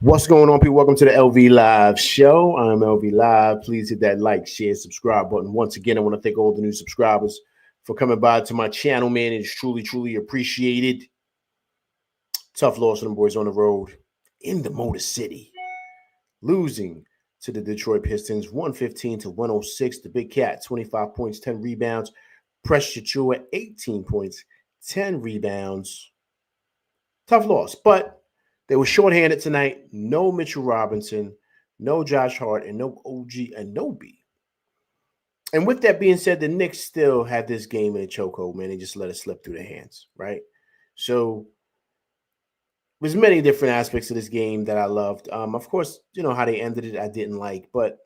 What's going on, people? Welcome to the LV Live show. I'm LV Live. Please hit that like, share, subscribe button. Once again, I want to thank all the new subscribers for coming by to my channel, man. It's truly, truly appreciated. Tough loss for them boys on the road in the Motor City. Losing to the Detroit Pistons, 115-106. The Big Cat, 25 points, 10 rebounds. Precious Achiuwa, 18 points, 10 rebounds. Tough loss, but they were shorthanded tonight. No Mitchell Robinson, no Josh Hart, and no OG Anunoby. And with that being said, the Knicks still had this game in a chokehold, man. They just let it slip through their hands, right? So there's many different aspects of this game that I loved. Of course, you know, how they ended it, I didn't like. But,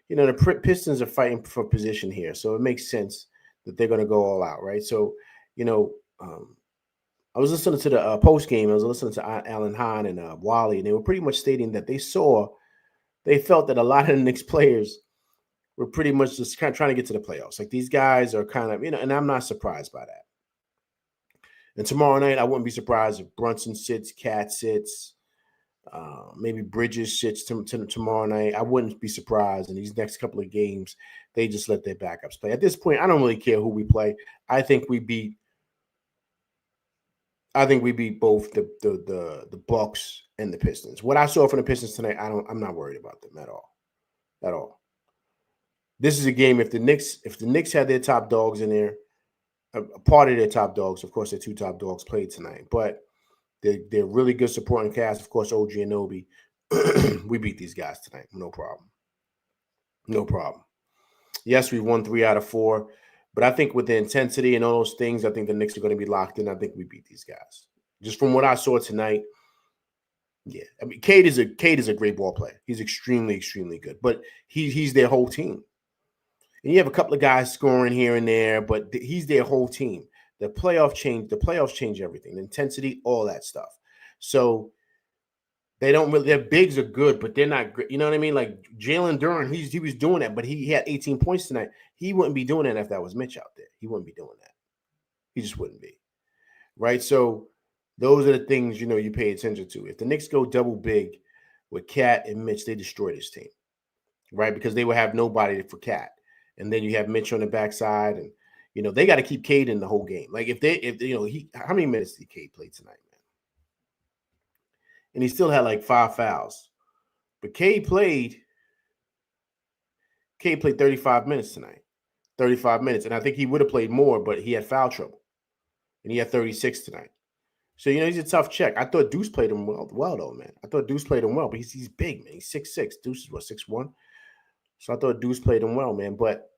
you know, the Pistons are fighting for position here. So it makes sense that they're going to go all out, right? So, you know, I was listening to the post-game. I was listening to Alan Hahn and Wally, and they were pretty much stating that they felt that a lot of the Knicks players were pretty much just kind of trying to get to the playoffs. Like, these guys are kind of, you know, and I'm not surprised by that. And tomorrow night, I wouldn't be surprised if Brunson sits, Cat sits, maybe Bridges sits tomorrow night. I wouldn't be surprised in these next couple of games. They just let their backups play. At this point, I don't really care who we play. I think we beat both the Bucks and the Pistons. What I saw from the Pistons tonight, I'm not worried about them at all. At all. This is a game, if the Knicks had their top dogs in there, a part of their top dogs, of course, their two top dogs played tonight, but they're really good supporting cast. Of course, OG Anunoby. We beat these guys tonight. No problem. No problem. Yes, we won 3 out of 4. But I think with the intensity and all those things, I think the Knicks are going to be locked in. I think we beat these guys. Just from what I saw tonight, yeah. I mean, Cade is a great ball player. He's extremely, extremely good. But he's their whole team. And you have a couple of guys scoring here and there, but he's their whole team. The playoffs change everything. The intensity, all that stuff. So they don't really, their bigs are good, but they're not great. You know what I mean? Like Jalen Duren, he was doing that, but he had 18 points tonight. He wouldn't be doing that if that was Mitch out there. He wouldn't be doing that. He just wouldn't be. Right? So those are the things, you know, you pay attention to. If the Knicks go double big with Cat and Mitch, they destroy this team. Right? Because they will have nobody for Cat. And then you have Mitch on the backside, and you know, they got to keep Cade in the whole game. Like if you know, how many minutes did Cade play tonight, man? And he still had like 5 fouls. But Cade played 35 minutes tonight. 35 minutes. And I think he would have played more, but he had foul trouble. And he had 36 tonight. So, you know, he's a tough check. I thought Deuce played him well though, man. I thought Deuce played him well, but he's big, man. He's 6'6". Deuce is what, 6'1"? So I thought Deuce played him well, man. But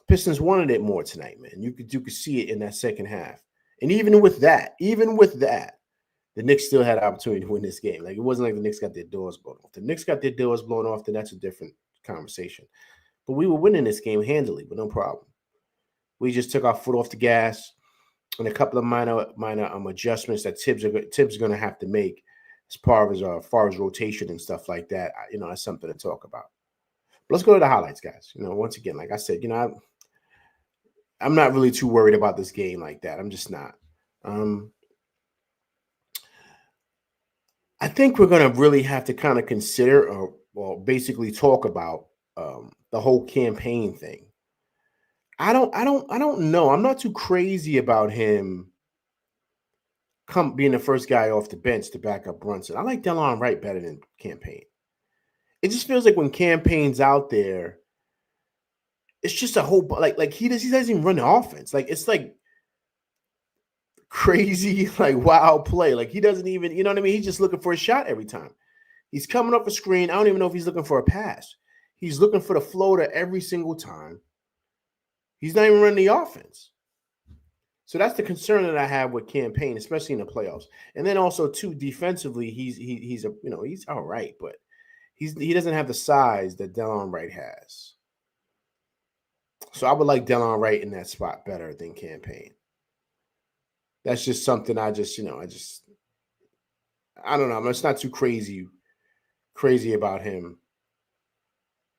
Pistons wanted it more tonight, man. You could see it in that second half. And even with that, the Knicks still had an opportunity to win this game. Like, it wasn't like the Knicks got their doors blown off. The Knicks got their doors blown off, then that's a different conversation. But we were winning this game handily, but no problem. We just took our foot off the gas, and a couple of minor adjustments that Tibbs are going to have to make as far as rotation and stuff like that. You know, that's something to talk about. But let's go to the highlights, guys. You know, once again, like I said, you know, I'm not really too worried about this game like that. I'm just not. I think we're going to really have to kind of consider or basically talk about the whole campaign thing. I don't know. I'm not too crazy about him being the first guy off the bench to back up Brunson. I like Delon Wright better than Campaign. It just feels like when Campaign's out there, it's just a whole like he doesn't even run the offense. Like, it's like crazy, like wild play. Like, he doesn't even, you know what I mean? He's just looking for a shot every time. He's coming off a screen. I don't even know if he's looking for a pass. He's looking for the floater every single time. He's not even running the offense. So that's the concern that I have with Campaign, especially in the playoffs. And then also too, defensively, he's all right, but he doesn't have the size that Delon Wright has. So I would like Delon Wright in that spot better than Campaign. That's just something I don't know. I'm just not too crazy about him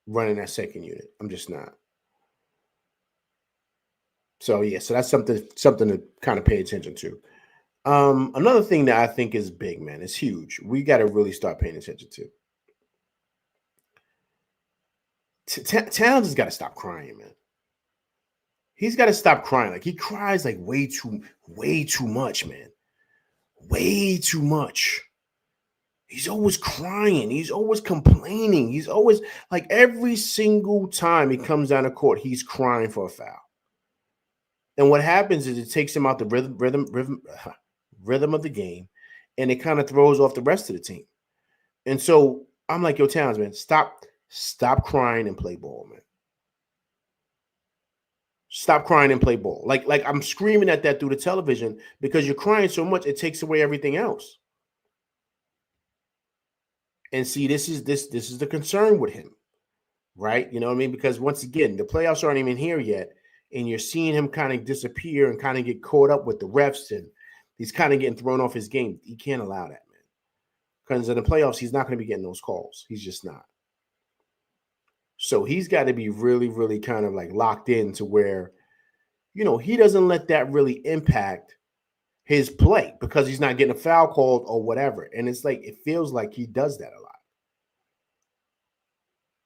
running that second unit. I'm just not. So yeah, so that's something to kind of pay attention to. Another thing that I think is big, man, it's huge. We got to really start paying attention to. Towns has got to stop crying, man. He's got to stop crying. Like he cries like way too much, man. Way too much. He's always crying. He's always complaining. He's always like every single time he comes down the court, he's crying for a foul. And what happens is it takes him out the rhythm of the game, and it kind of throws off the rest of the team. And so I'm like, yo, Towns, man, stop crying and play ball, man. Stop crying and play ball. Like I'm screaming at that through the television because you're crying so much, it takes away everything else. And see, this is the concern with him, right? You know what I mean? Because once again, the playoffs aren't even here yet, and you're seeing him kind of disappear and kind of get caught up with the refs, and he's kind of getting thrown off his game. He can't allow that, man. Because in the playoffs, he's not going to be getting those calls. He's just not. So he's got to be really, really kind of like locked in to where, you know, he doesn't let that really impact his play because he's not getting a foul called or whatever. And it's like, it feels like he does that a lot.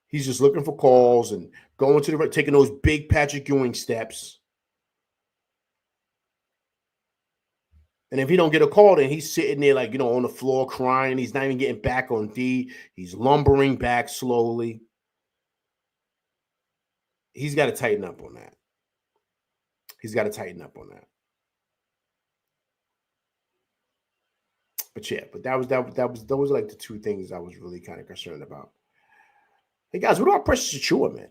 He's just looking for calls and going to the taking those big Patrick Ewing steps. And if he don't get a call, then he's sitting there like, you know, on the floor crying. He's not even getting back on D. He's lumbering back slowly. He's got to tighten up on that. He's got to tighten up on that. But yeah, but those are like the two things I was really kind of concerned about. Hey guys, what about Precious Achiuwa, man?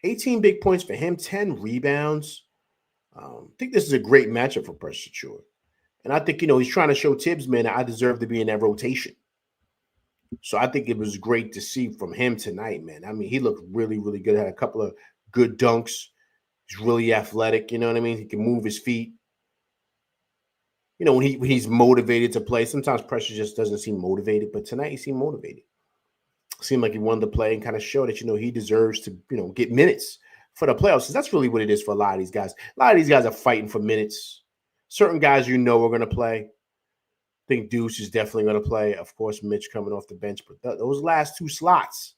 18 big points for him, 10 rebounds. I think this is a great matchup for Precious Achiuwa. And I think, you know, he's trying to show Tibbs, man, I deserve to be in that rotation. So I think it was great to see from him tonight, man. I mean, he looked really, really good. Had a couple of good dunks. He's really athletic, you know what I mean? He can move his feet. You know, when he's motivated to play, sometimes Precious just doesn't seem motivated, but tonight he seemed motivated. Seemed like he wanted to play and kind of show that, you know, he deserves to, you know, get minutes for the playoffs. Because that's really what it is for a lot of these guys. A lot of these guys are fighting for minutes. Certain guys, you know, are going to play. I think Deuce is definitely going to play. Of course, Mitch coming off the bench. But those last two slots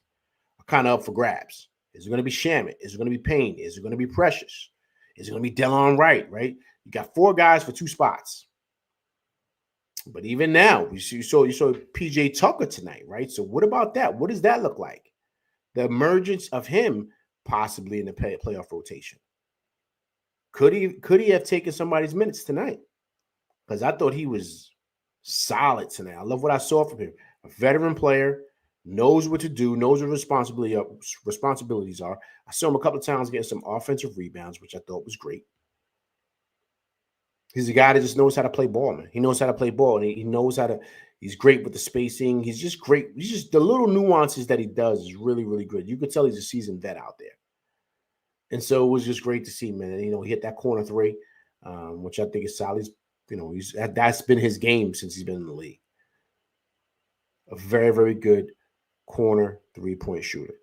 are kind of up for grabs. Is it going to be Shamet? Is it going to be Payne? Is it going to be Precious? Is it going to be Delon Wright, right? You got 4 guys for 2 spots. But even now, you saw PJ Tucker tonight, right? So what about that? What does that look like? The emergence of him possibly in the playoff rotation. Could he have taken somebody's minutes tonight? Because I thought he was solid tonight. I love what I saw from him. A veteran player, knows what to do, knows what responsibilities are. I saw him a couple of times getting some offensive rebounds, which I thought was great. He's a guy that just knows how to play ball, man. He knows how to play ball, and he knows how to. He's great with the spacing. He's just great. He's just the little nuances that he does is really, really good. You could tell he's a seasoned vet out there, and so it was just great to see, man. And, you know, he hit that corner 3, which I think is solid. You know, that's been his game since he's been in the league. A very, very good corner 3-point shooter.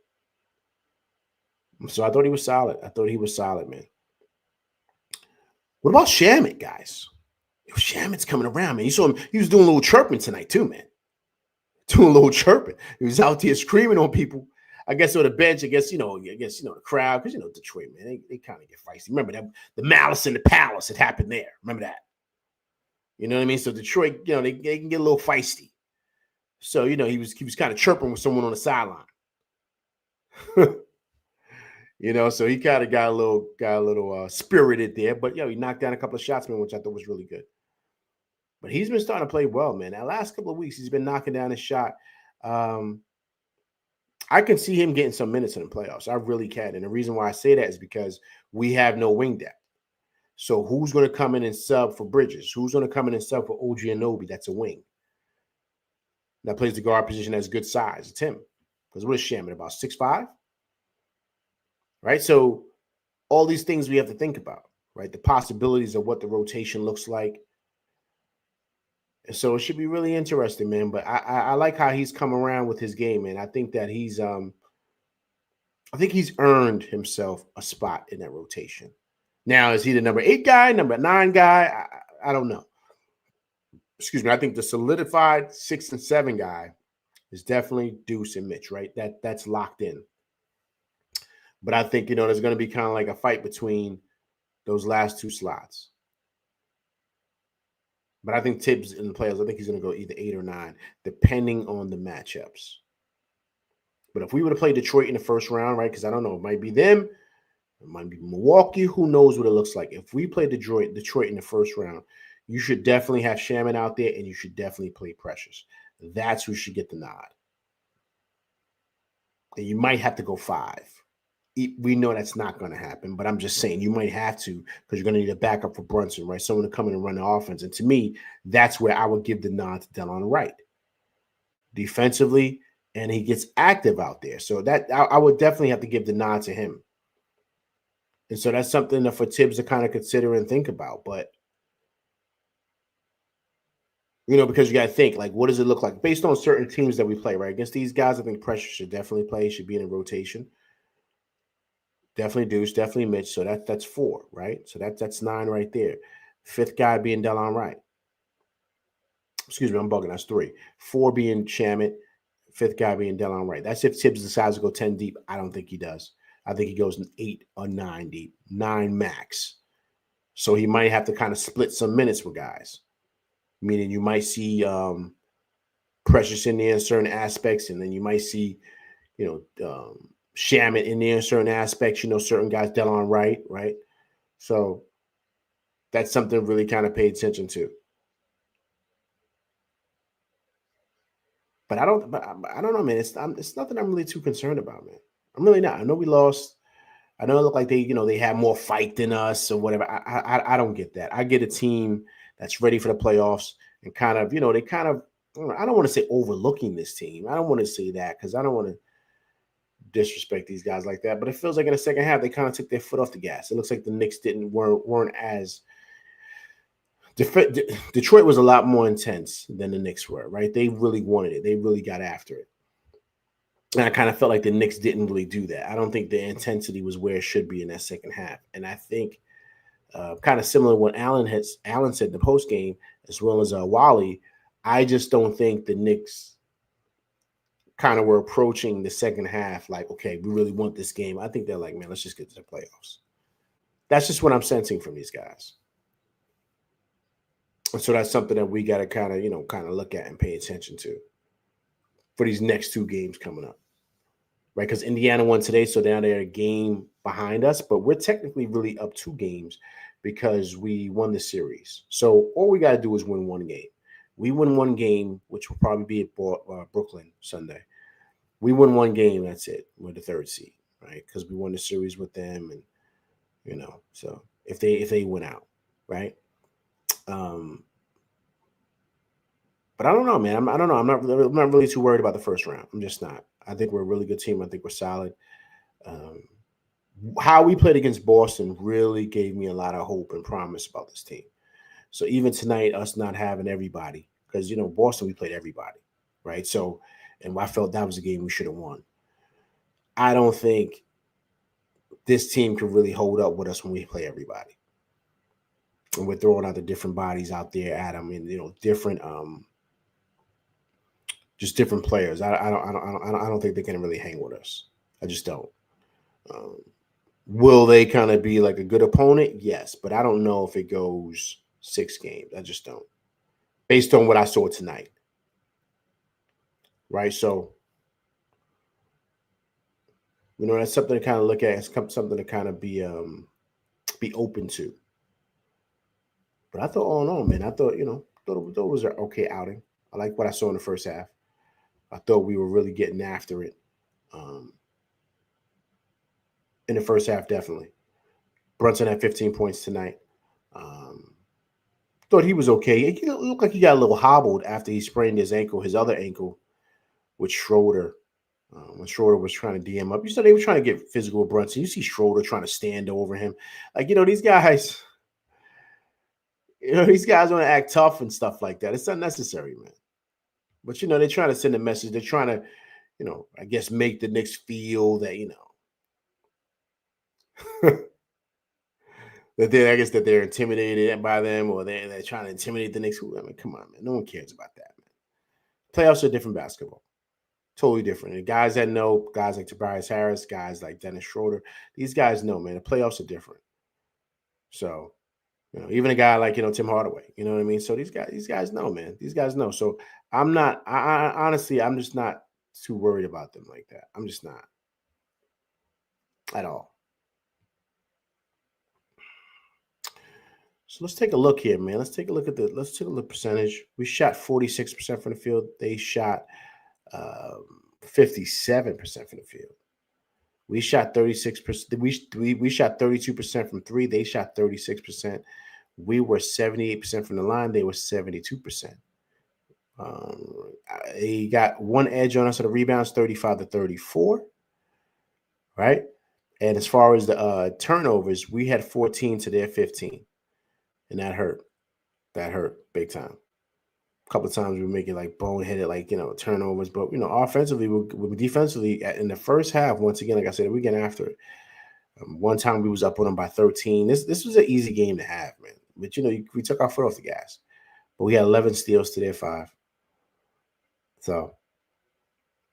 So I thought he was solid. Man. What about Shamet, guys? Yo, Shamet's coming around, man. You saw him. He was doing a little chirping tonight, too, man. Doing a little chirping. He was out there screaming on people. I guess on the bench, I guess, the crowd, because, you know, Detroit, man, they kind of get feisty. Remember that the malice in the palace had happened there. Remember that? You know what I mean? So Detroit, you know, they can get a little feisty. So, you know, he was kind of chirping with someone on the sideline. You know, so he kind of got a little spirited there, but he knocked down a couple of shots, man, which I thought was really good. But he's been starting to play well, man. That last couple of weeks, he's been knocking down his shot. I can see him getting some minutes in the playoffs. I really can. And the reason why I say that is because we have no wing depth. So who's going to come in and sub for Bridges? Who's going to come in and sub for OG Anunoby? That's a wing. That plays the guard position that's good size. It's him. Because what is Shaman, about 6'5"? Right? So all these things we have to think about, right? The possibilities of what the rotation looks like. And so it should be really interesting, man. But I like how he's come around with his game, man. I think that he's earned himself a spot in that rotation. Now, is he the number 8 guy, number 9 guy? I don't know. excuse me, I think the solidified 6 and 7 guy is definitely Deuce and Mitch, right? That's locked in. But I think, there's going to be kind of like a fight between those last two slots. But I think Tibbs in the playoffs, I think he's going to go either 8 or 9, depending on the matchups. But if we were to play Detroit in the first round, right, because I don't know, it might be them, it might be Milwaukee, who knows what it looks like. If we play Detroit in the first round, you should definitely have Shaman out there, and you should definitely play Precious. That's who should get the nod. And you might have to go 5. We know that's not going to happen, but I'm just saying you might have to because you're going to need a backup for Brunson, right? Someone to come in and run the offense. And to me, that's where I would give the nod to Delon Wright. Defensively, and he gets active out there. So that I would definitely have to give the nod to him. And so that's something for Tibbs to kind of consider and think about. But, because you got to think, like, what does it look like? Based on certain teams that we play, right? Against these guys, I think Pressure should definitely play, should be in a rotation. Definitely Deuce, definitely Mitch. So that's 4, right? So that's 9 right there. 5th guy being Delon Wright. Excuse me, I'm bugging. That's 3. 4 being Shamet. 5th guy being Delon Wright. That's if Tibbs decides to go 10 deep. I don't think he does. I think he goes 8 or 9 deep. 9 max. So he might have to kind of split some minutes with guys. Meaning you might see Precious in there in certain aspects, and then you might see, Shamet in there in certain aspects, certain guys, Delon Wright, right? So that's something to really kind of pay attention to. But I don't know, man. It's nothing I'm really too concerned about, man. I'm really not. I know we lost. I know it looked like they had more fight than us or whatever. I don't get that. I get a team that's ready for the playoffs and kind of, they kind of, I don't want to say overlooking this team. I don't want to say that because I don't want to disrespect these guys like that. But it feels like in the second half, they kind of took their foot off the gas. It looks like the Knicks weren't as Detroit was a lot more intense than the Knicks were, right? They really wanted it. They really got after it. And I kind of felt like the Knicks didn't really do that. I don't think the intensity was where it should be in that second half. And I think kind of similar to what Allen said in the postgame, as well as Wally, I just don't think the Knicks kind of were approaching the second half like, okay, we really want this game. I think they're like, man, let's just get to the playoffs. That's just what I'm sensing from these guys. And so that's something that we got to kind of look at and pay attention to for these next 2 games coming up. Right, because Indiana won today, so now they're a game behind us, but we're technically really up 2 games because we won the series. So all we got to do is win 1 game. We win 1 game, which will probably be at Brooklyn Sunday. We win 1 game, that's it. We're the 3rd seed, right? Because we won the series with them, and so if they win out, right? But I don't know, man. I don't know. I'm not really too worried about the first round. I'm just not. I think we're a really good team. I think we're solid. How we played against Boston really gave me a lot of hope and promise about this team. So even tonight, us not having everybody, because, Boston, we played everybody, right? So, and I felt that was a game we should have won. I don't think this team can really hold up with us when we play everybody. And we're throwing out the different bodies out there at them, and, different just different players. I don't think they can really hang with us. I just don't. Will they kind of be like a good opponent? Yes, but I don't know if it goes 6 games. I just don't. Based on what I saw tonight. Right? So, that's something to kind of look at. It's something to kind of be open to. But I thought, all in all, man, I thought it was an okay outing. I like what I saw in the first half. I thought we were really getting after it. In the first half, definitely. Brunson had 15 points tonight. Thought he was okay. He looked like he got a little hobbled after he sprained his other ankle, with Schroeder. When Schroeder was trying to DM up, you said they were trying to get physical with Brunson. You see Schroeder trying to stand over him. Like, these guys, want to act tough and stuff like that. It's unnecessary, man. But, they're trying to send a message. They're trying to, I guess make the Knicks feel that, I guess that they're intimidated by them, or they're trying to intimidate the Knicks. I mean, come on, man. No one cares about that, man. Playoffs are different basketball. Totally different. And guys that know, guys like Tobias Harris, guys like Dennis Schroeder, these guys know, man. The playoffs are different. So, even a guy like Tim Hardaway, you know what I mean. So these guys know, man. These guys know. So I'm not. I honestly, I'm just not too worried about them like that. I'm just not at all. So let's take a look here, man. Let's take a look at the percentage. We shot 46% from the field. They shot 57% from the field. We shot 36%. We shot 32% from three. They shot 36%. We were 78% from the line. They were 72%. He got one edge on us at the rebounds, 35-34. Right. And as far as the turnovers, we had 14 to their 15. And that hurt. That hurt big time. A couple of times we were making like boneheaded, turnovers. But, offensively, defensively, in the first half, once again, like I said, we get after it. One time we was up on them by 13. This was an easy game to have, man. But, we took our foot off the gas. But we had 11 steals to their 5. So,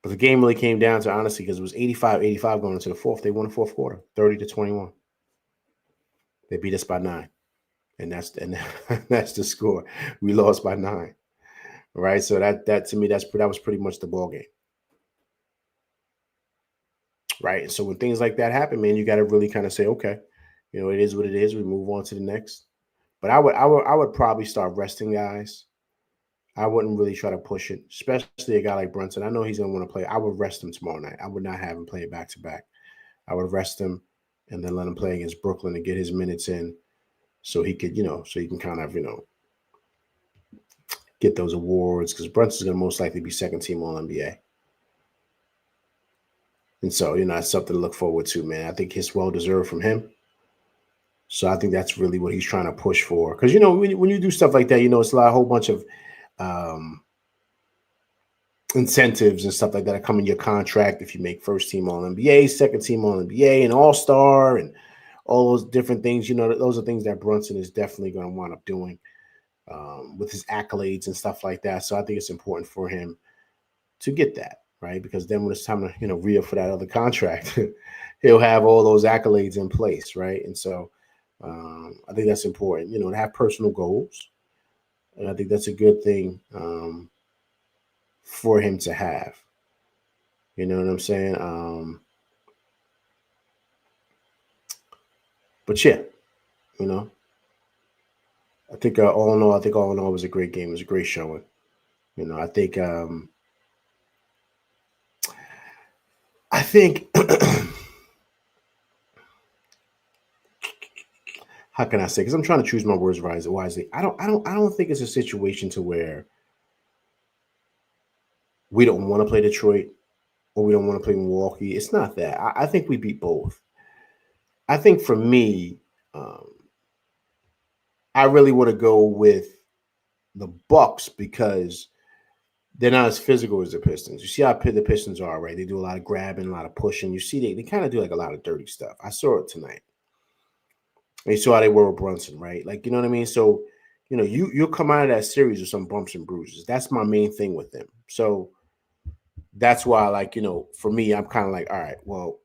but the game really came down to, honestly, because it was 85-85 going into the fourth. They won the fourth quarter, 30-21. They beat us by 9. And that's the score. We lost by 9. Right. So that to me, that was pretty much the ball game. Right. And so when things like that happen, man, you got to really kind of say, okay, it is what it is. We move on to the next. But I would probably start resting guys. I wouldn't really try to push it, especially a guy like Brunson. I know he's going to want to play. I would rest him tomorrow night. I would not have him play back to back. I would rest him and then let him play against Brooklyn and get his minutes in, so he could, so he can kind of, get those awards, because Brunson's going to most likely be second team All-NBA. And so, that's something to look forward to, man. I think it's well-deserved from him. So I think that's really what he's trying to push for. Because, when you do stuff like that, it's a whole bunch of incentives and stuff like that come in your contract if you make first team All-NBA, second team All-NBA, and All-Star, and all those different things. Those are things that Brunson is definitely going to wind up doing with his accolades and stuff like that. So I think it's important for him to get that, right? Because then when it's time to, re-up for that other contract, he'll have all those accolades in place, right? And so I think that's important, to have personal goals. And I think that's a good thing for him to have. You know what I'm saying? But yeah, I think all in all, it was a great game. It was a great showing. I think how can I say? Because I'm trying to choose my words wisely. I don't think it's a situation to where we don't want to play Detroit or we don't want to play Milwaukee. It's not that. I think we beat both. I think for me, I really want to go with the Bucks because they're not as physical as the Pistons. You see how the Pistons are, right? They do a lot of grabbing, a lot of pushing. You see they kind of do like a lot of dirty stuff. I saw it tonight. And you saw how they were with Brunson, right? Like, you know what I mean? So, you'll come out of that series with some bumps and bruises. That's my main thing with them. So that's why, for me, I'm kind of like, all right, well,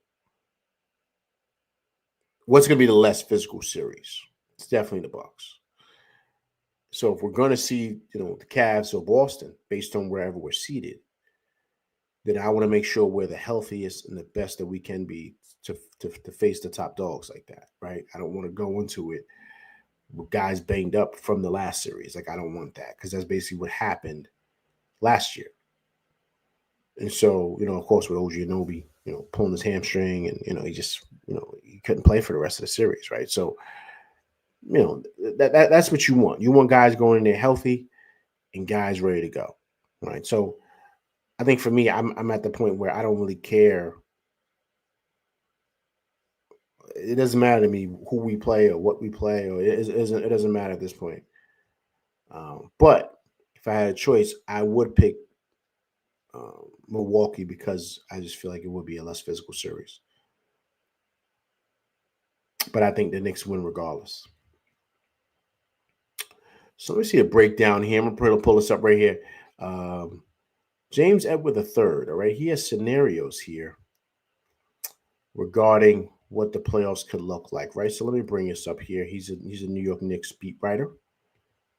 what's going to be the less physical series? It's definitely the Bucks. So if we're going to see, the Cavs or Boston based on wherever we're seated, then I want to make sure we're the healthiest and the best that we can be to face the top dogs like that, right? I don't want to go into it with guys banged up from the last series. Like, I don't want that, because that's basically what happened last year. And so, of course, with OG Anunoby, pulling his hamstring, and, he just, he couldn't play for the rest of the series, right? So, that's what you want. You want guys going in there healthy and guys ready to go, right? So I think for me, I'm at the point where I don't really care. It doesn't matter to me who we play or what we play, or it doesn't matter at this point. But if I had a choice, I would pick Milwaukee, because I just feel like it would be a less physical series. But I think the Knicks win regardless. So let me see a breakdown here. I'm going to pull this up right here. James Edward III, all right, he has scenarios here regarding what the playoffs could look like, right? So let me bring this up here. He's a New York Knicks beat writer,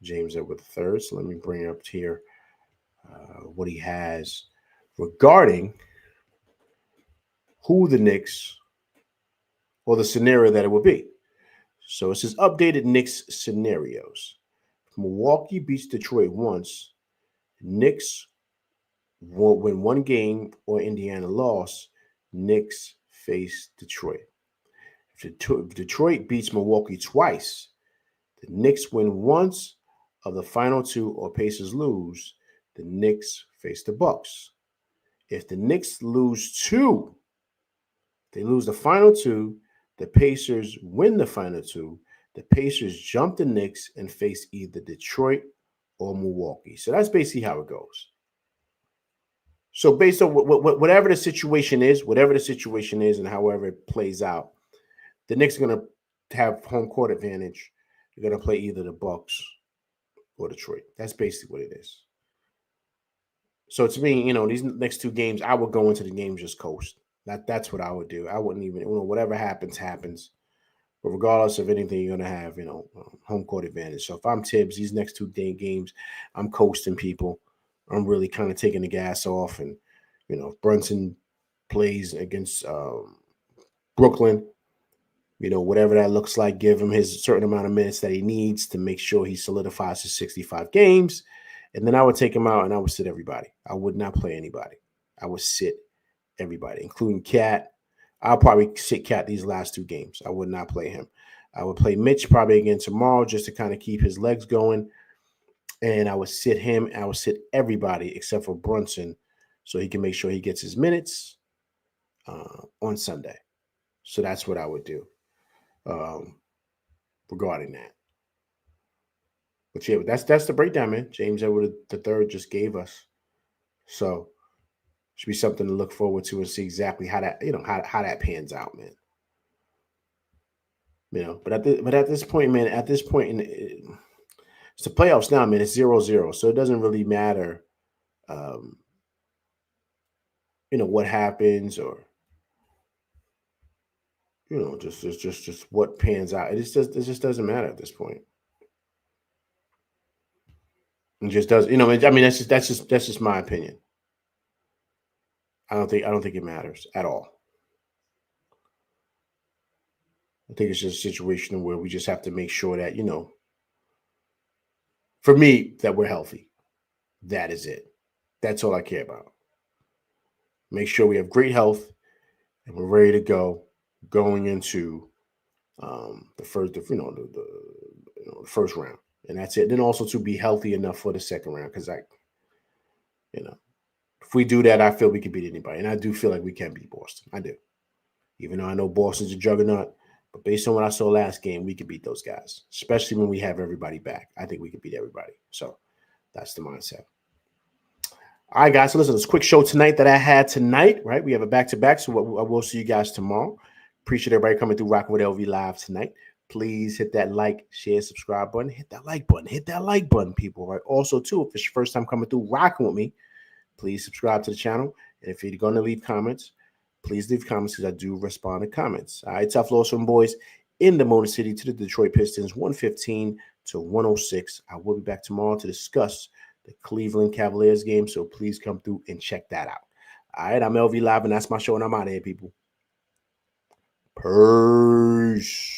James Edward III. So let me bring up here what he has regarding who the Knicks or the scenario that it would be. So it says updated Knicks scenarios. Milwaukee beats Detroit once. Knicks will win one game or Indiana lost. Knicks face Detroit. If Detroit beats Milwaukee twice, the Knicks win once of the final two or Pacers lose, the Knicks face the Bucks. If the Knicks lose two, they lose the final two, the Pacers win the final two, the Pacers jump the Knicks and face either Detroit or Milwaukee. So that's basically how it goes. So based on whatever the situation is, and however it plays out, the Knicks are going to have home court advantage. They're going to play either the Bucks or Detroit. That's basically what it is. So to me, these next two games, I would go into the games just coast. That's what I would do. I wouldn't even, whatever happens, happens. But regardless of anything, you're going to have, home court advantage. So if I'm Tibbs, these next two games, I'm coasting people. I'm really kind of taking the gas off. And, if Brunson plays against Brooklyn, whatever that looks like, give him his certain amount of minutes that he needs to make sure he solidifies his 65 games. And then I would take him out and I would sit everybody. I would not play anybody. I would sit everybody, including Cat. I'll probably sit Cat these last two games. I would not play him. I would play Mitch probably again tomorrow just to kind of keep his legs going. And I would sit him. I would sit everybody except for Brunson so he can make sure he gets his minutes on Sunday. So that's what I would do regarding that. But yeah, that's the breakdown, man. James Edward III just gave us. So should be something to look forward to and see exactly how that, how that pans out, man. But at this point, man, it's the playoffs now, man. It's 0-0, so it doesn't really matter, what happens or just what pans out. It just doesn't matter at this point. It just does, I mean, that's just my opinion. I don't think it matters at all. I think it's just a situation where we just have to make sure that, for me, that we're healthy. That is it. That's all I care about. Make sure we have great health and we're ready to go going into the first, the first round. And that's it. Then also to be healthy enough for the second round. Because if we do that, I feel we can beat anybody. And I do feel like we can beat Boston. I do. Even though I know Boston's a juggernaut. But based on what I saw last game, we could beat those guys. Especially when we have everybody back. I think we could beat everybody. So that's the mindset. All right, guys. So listen, this quick show tonight that I had tonight, right? We have a back-to-back. So I will see you guys tomorrow. Appreciate everybody coming through rocking with LV Live tonight. Please hit that like, share, subscribe button. Hit that like button. Hit that like button, people. Right. Also, too, if it's your first time coming through rocking with me, please subscribe to the channel. And if you're going to leave comments, please leave comments because I do respond to comments. All right, tough loss from boys in the Motor City to the Detroit Pistons, 115-106. I will be back tomorrow to discuss the Cleveland Cavaliers game. So please come through and check that out. All right, I'm LV Live, and that's my show, and I'm out of here, people. Peace.